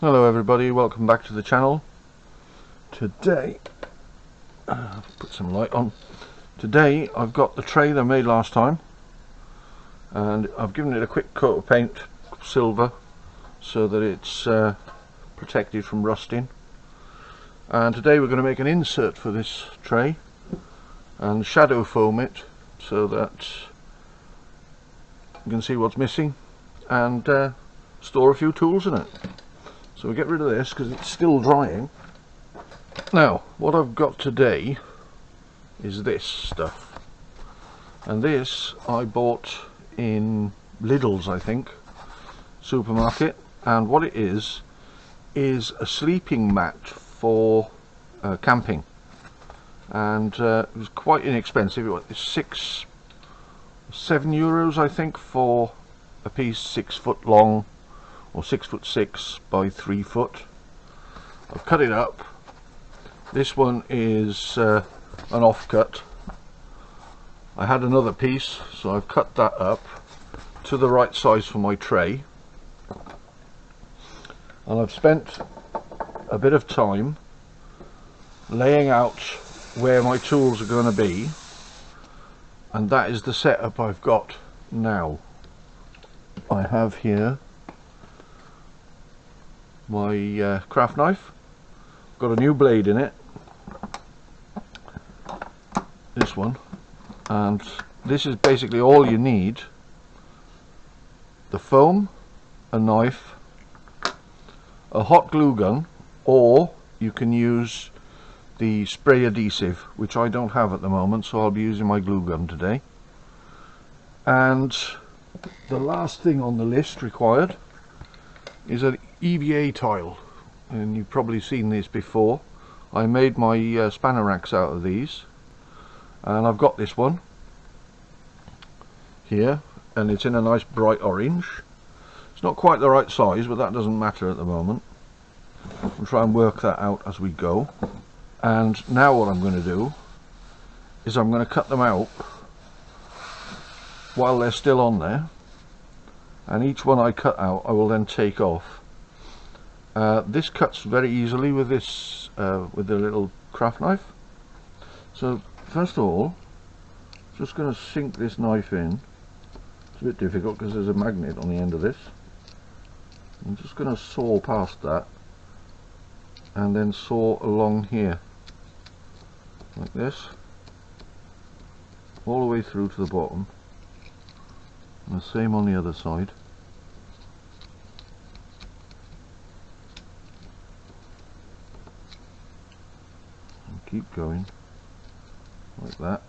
Hello everybody, welcome back to the channel. Today, put some light on. Today I've got the tray that I made last time and I've given it a quick coat of paint, silver, so that it's protected from rusting. And today we're going to make an insert for this tray and shadow foam it so that you can see what's missing and store a few tools in it. So we get rid of this because it's still drying. Now what I've got today is this stuff, and this I bought in Lidl's, I think, supermarket, and what it is a sleeping mat for camping, and it was quite inexpensive. It was €7 I think for a piece, 6 foot long or 6'6" by 3 foot. I've cut it up. This one is an offcut. I had another piece, so I've cut that up to the right size for my tray, and I've spent a bit of time laying out where my tools are going to be, and that is the setup I've got now. I have here my craft knife, got a new blade in it, this one, and this is basically all you need: the foam, a knife, a hot glue gun, or you can use the spray adhesive, which I don't have at the moment, so I'll be using my glue gun today. And the last thing on the list required is an EVA tile, and you've probably seen this before. I made my spanner racks out of these, and I've got this one here, and it's in a nice bright orange. It's not quite the right size, but that doesn't matter at the moment. We'll try and work that out as we go. And now what I'm going to do is I'm going to cut them out while they're still on there, and each one I cut out I will then take off. This cuts very easily with this with the little craft knife. So first of all, just going to sink this knife in. It's a bit difficult because there's a magnet on the end of this. I'm just going to saw past that and then saw along here like this, all the way through to the bottom, and the same on the other side. And keep going like that.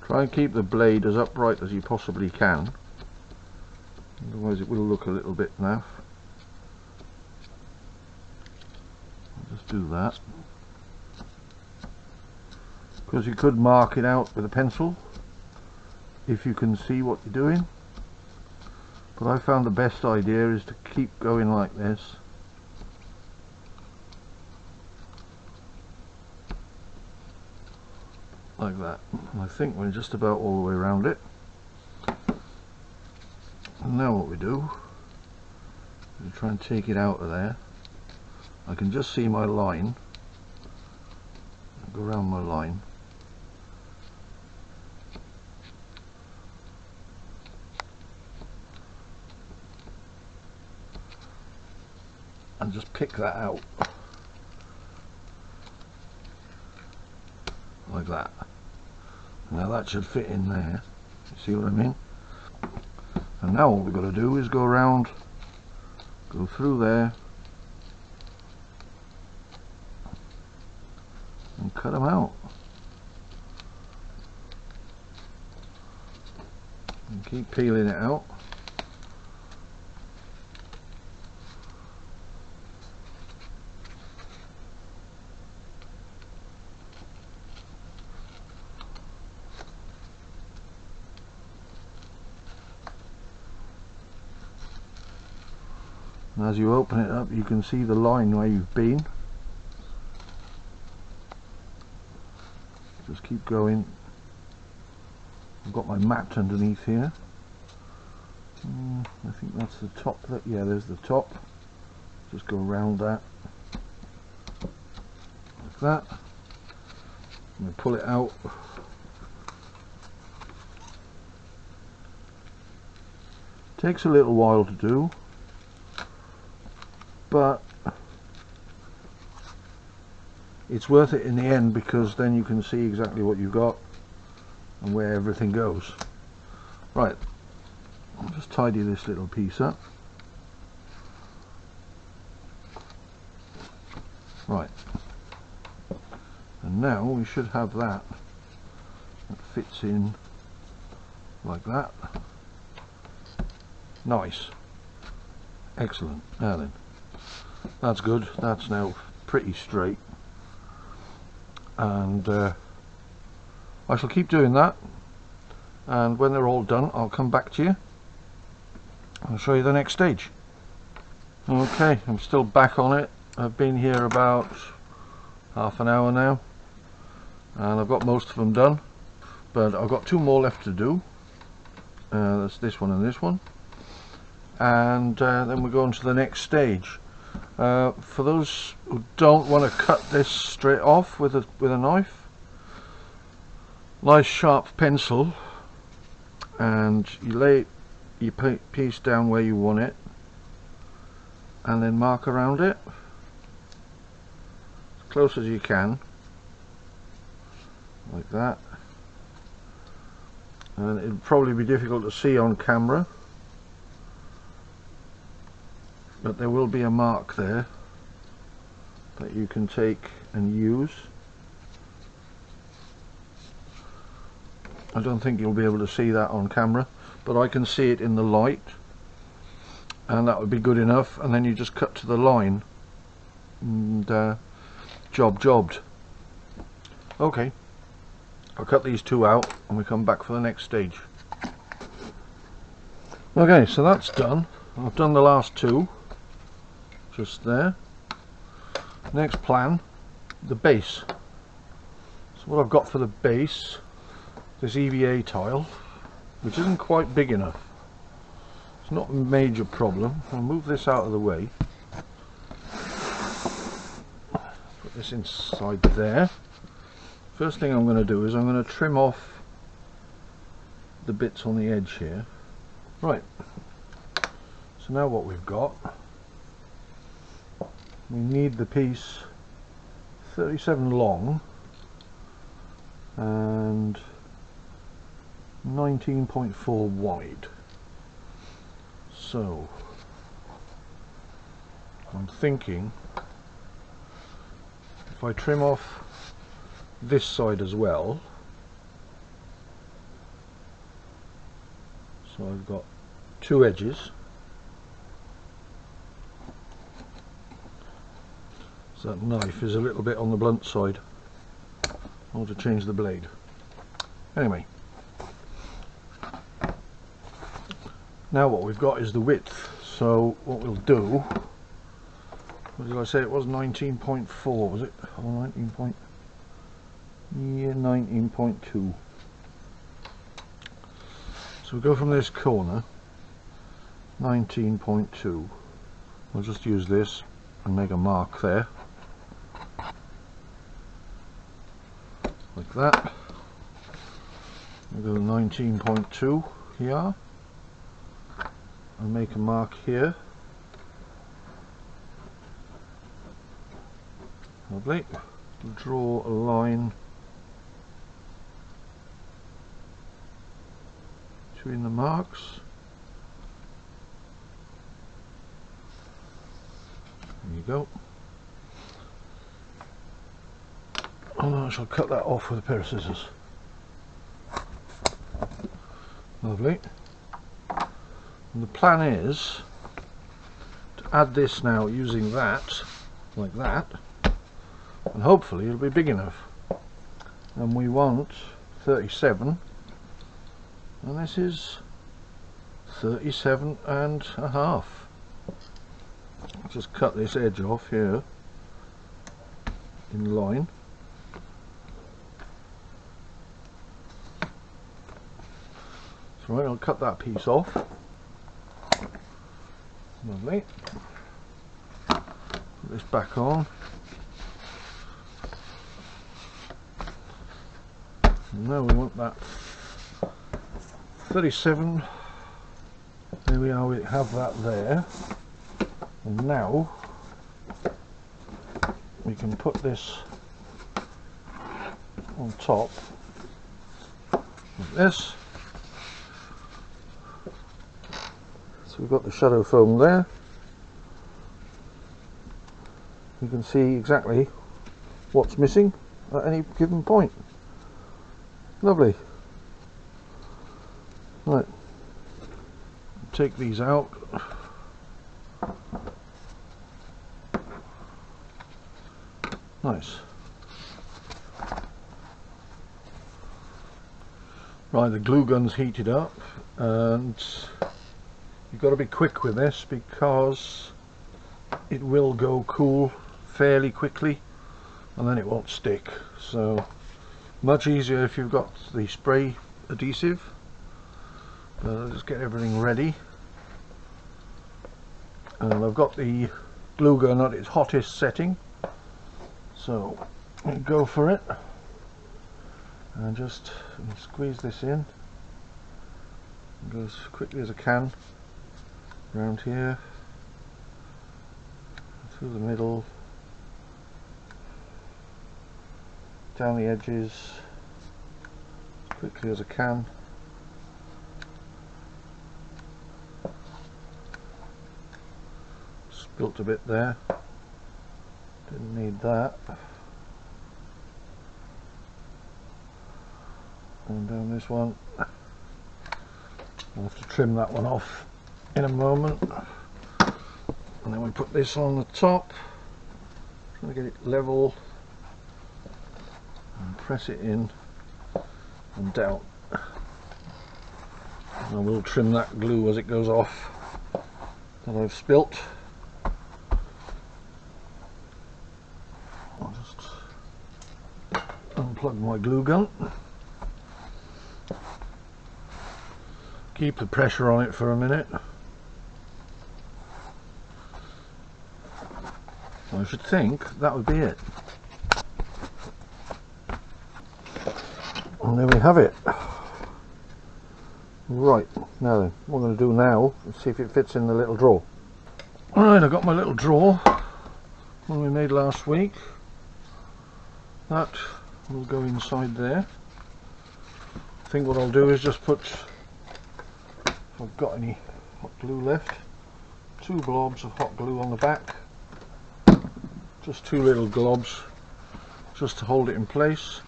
Try and keep the blade as upright as you possibly can, otherwise it will look a little bit naff. I'll just do that, because you could mark it out with a pencil if you can see what you're doing, but I found the best idea is to keep going like this. Like that. I think we're just about all the way around it. And now what we do is we try and take it out of there. I can just see my line. I'll go around my line. And just pick that out. Like that. Now that should fit in there. You see what I mean? And now what we've got to do is go around, go through there, and cut them out. And keep peeling it out. And as you open it up, you can see the line where you've been. Just keep going. I've got my mat underneath here. I think that's the top. Yeah, there's the top. Just go around that like that. And pull it out. Takes a little while to do, but it's worth it in the end, because then you can see exactly what you've got and where everything goes. Right, I'll just tidy this little piece up. Right, and now we should have that fits in like that. Nice, excellent. Now then, that's good. That's now pretty straight, and I shall keep doing that, and when they're all done I'll come back to you. I'll show you the next stage. Okay, I'm still back on it. I've been here about half an hour now, and I've got most of them done, but I've got two more left to do. That's this one and this one, and then we go on to the next stage. For those who don't want to cut this straight off with a knife, nice sharp pencil, and you lay your piece down where you want it, and then mark around it as close as you can, like that. And it'll probably be difficult to see on camera, but there will be a mark there that you can take and use. I don't think you'll be able to see that on camera, but I can see it in the light, and that would be good enough. And then you just cut to the line, and jobbed. Okay, I'll cut these two out and we come back for the next stage. Okay, so that's done. I've done the last two just there. Next plan, the base. So what I've got for the base, this EVA tile, which isn't quite big enough. It's not a major problem. I'll move this out of the way. Put this inside there. First thing I'm going to do is I'm going to trim off the bits on the edge here. Right, so now what we've got, we need the piece 37 long and 19.4 wide. So I'm thinking if I trim off this side as well, so I've got two edges, so that knife is a little bit on the blunt side. I want to change the blade. Anyway, now what we've got is the width. So what we'll do, what did I say it was, 19.4 was it? Or 19.2. So we go from this corner, 19.2. I'll just use this and make a mark there, like that. We'll go to 19.2 here and make a mark here. Lovely. We'll draw a line between the marks. There you go. And I shall cut that off with a pair of scissors. Lovely. And the plan is to add this now using that, like that, and hopefully it'll be big enough. And we want 37, and this is 37 and a half. just cut this edge off here in line. So right, I'll cut that piece off. Lovely. Put this back on. And now we want that 37. There we are, we have that there. And now we can put this on top like this. So we've got the shadow foam there. You can see exactly what's missing at any given point. Lovely. Right, take these out. Nice. Right, the glue gun's heated up, and you've got to be quick with this because it will go cool fairly quickly and then it won't stick. So much easier if you've got the spray adhesive. Just get everything ready, and I've got the glue gun at its hottest setting, so I'll go for it and just squeeze this in. Go as quickly as I can around here, through the middle, down the edges as quickly as I can. Spilt a bit there, didn't need that. And down this one, I'll have to trim that one off in a moment. And then we put this on the top, trying to get it level, and press it in and down. And I will trim that glue as it goes off that I've spilt. I'll just unplug my glue gun. Keep the pressure on it for a minute. I should think that would be it. And there we have it. Right, now then, what I'm going to do now is see if it fits in the little drawer. Alright, I've got my little drawer, one we made last week. That will go inside there. I think what I'll do is just put, if I've got any hot glue left, 2 blobs of hot glue on the back. Just 2 little globs, just to hold it in place.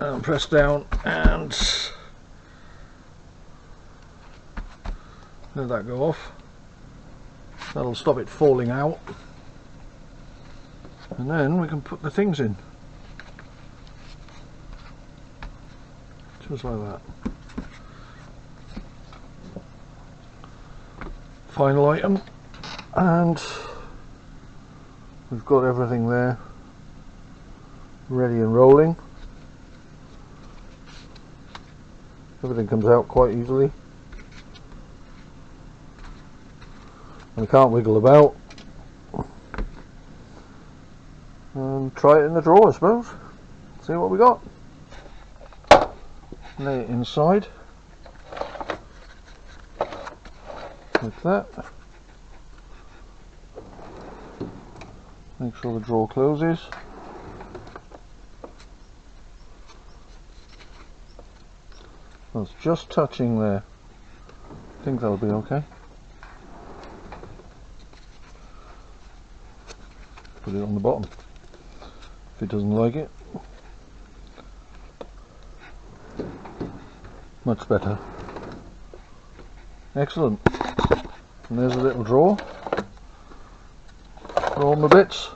And press down and let that go off. That'll stop it falling out. And then we can put the things in. Just like that. Final item, and we've got everything there ready and rolling. Everything comes out quite easily, and I can't wiggle about. And try it in the drawer, I suppose. See what we got. Lay it inside like that. Make sure the drawer closes. That's just touching there. I think that'll be okay. Put it on the bottom if it doesn't like it. Much better. Excellent. And there's a little drawer for all my bits.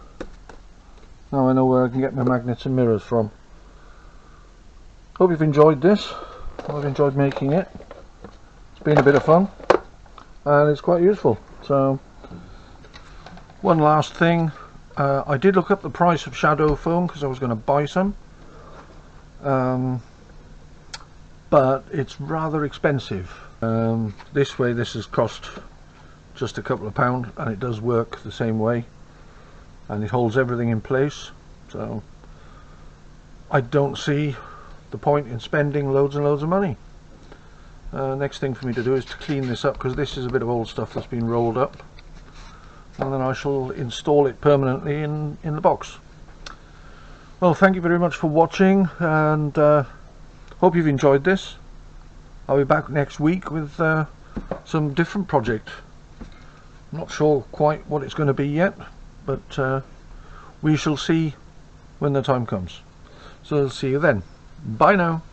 Now I know where I can get my magnets and mirrors from. Hope you've enjoyed this. I've enjoyed making it. It's been a bit of fun and it's quite useful. So One last thing, I did look up the price of shadow foam because I was going to buy some, but it's rather expensive. This way this has cost just a couple of pounds, and it does work the same way, and it holds everything in place, so I don't see the point in spending loads and loads of money. Next thing for me to do is to clean this up, because this is a bit of old stuff that's been rolled up, and then I shall install it permanently in the box. Well, thank you very much for watching, and hope you've enjoyed this. I'll be back next week with some different project. I'm not sure quite what it's going to be yet, but we shall see when the time comes. So see you then. Bye now.